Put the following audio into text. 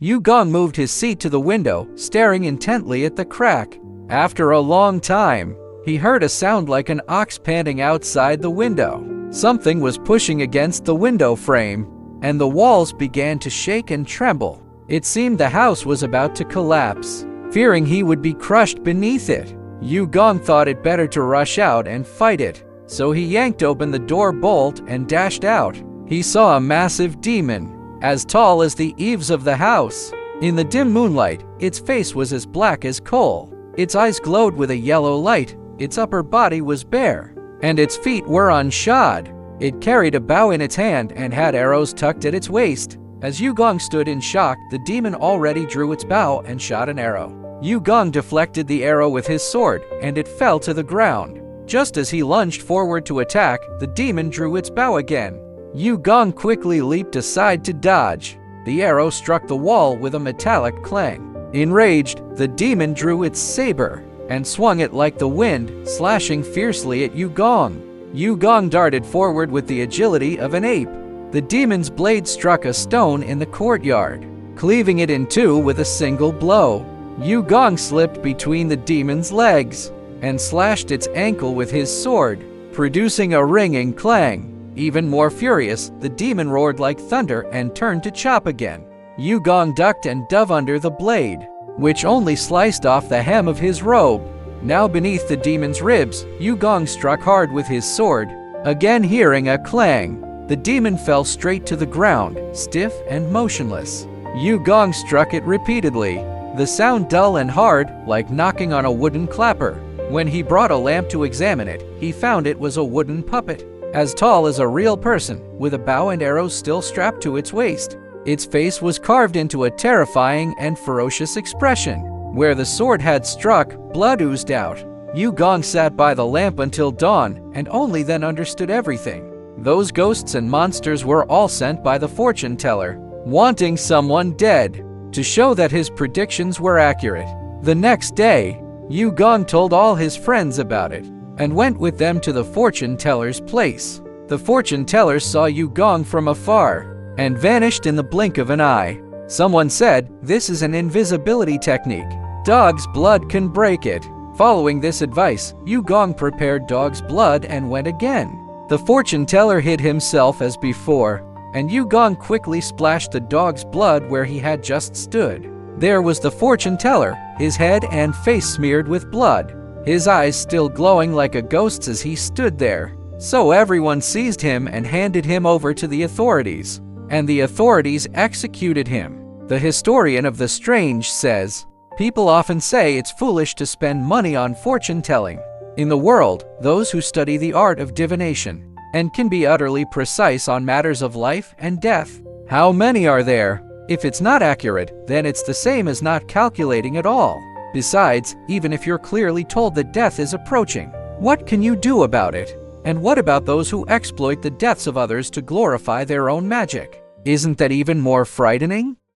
YunTing moved his seat to the window, staring intently at the crack. After a long time, he heard a sound like an ox panting outside the window. Something was pushing against the window frame, and the walls began to shake and tremble. It seemed the house was about to collapse. Fearing he would be crushed beneath it, YunTing thought it better to rush out and fight it. So he yanked open the door bolt and dashed out. He saw a massive demon, as tall as the eaves of the house. In the dim moonlight, its face was as black as coal. Its eyes glowed with a yellow light, its upper body was bare, and its feet were unshod. It carried a bow in its hand and had arrows tucked at its waist. As YunTing stood in shock, the demon already drew its bow and shot an arrow. YunTing deflected the arrow with his sword, and it fell to the ground. Just as he lunged forward to attack, the demon drew its bow again. YunTing quickly leaped aside to dodge. The arrow struck the wall with a metallic clang. Enraged, the demon drew its saber and swung it like the wind, slashing fiercely at YunTing. YunTing darted forward with the agility of an ape. The demon's blade struck a stone in the courtyard, cleaving it in two with a single blow. YunTing slipped between the demon's legs and slashed its ankle with his sword, producing a ringing clang. Even more furious, the demon roared like thunder and turned to chop again. YunTing ducked and dove under the blade, which only sliced off the hem of his robe. Now beneath the demon's ribs, YunTing struck hard with his sword. Again hearing a clang, the demon fell straight to the ground, stiff and motionless. YunTing struck it repeatedly, the sound dull and hard, like knocking on a wooden clapper. When he brought a lamp to examine it, he found it was a wooden puppet, as tall as a real person, with a bow and arrows still strapped to its waist. Its face was carved into a terrifying and ferocious expression. Where the sword had struck, blood oozed out. YunTing sat by the lamp until dawn, and only then understood everything. Those ghosts and monsters were all sent by the fortune teller, wanting someone dead, to show that his predictions were accurate. The next day, YunTing told all his friends about it, and went with them to the fortune teller's place. The fortune teller saw YunTing from afar, and vanished in the blink of an eye. Someone said, "This is an invisibility technique. Dog's blood can break it." Following this advice, YunTing prepared dog's blood and went again. The fortune teller hid himself as before, and YunTing quickly splashed the dog's blood where he had just stood. There was the fortune teller, his head and face smeared with blood, his eyes still glowing like a ghost's as he stood there. So everyone seized him and handed him over to the authorities, and the authorities executed him. The historian of the strange says, "People often say it's foolish to spend money on fortune telling. In the world, those who study the art of divination and can be utterly precise on matters of life and death. How many are there? If it's not accurate, then it's the same as not calculating at all. Besides, even if you're clearly told that death is approaching, what can you do about it? And what about those who exploit the deaths of others to glorify their own magic? Isn't that even more frightening?"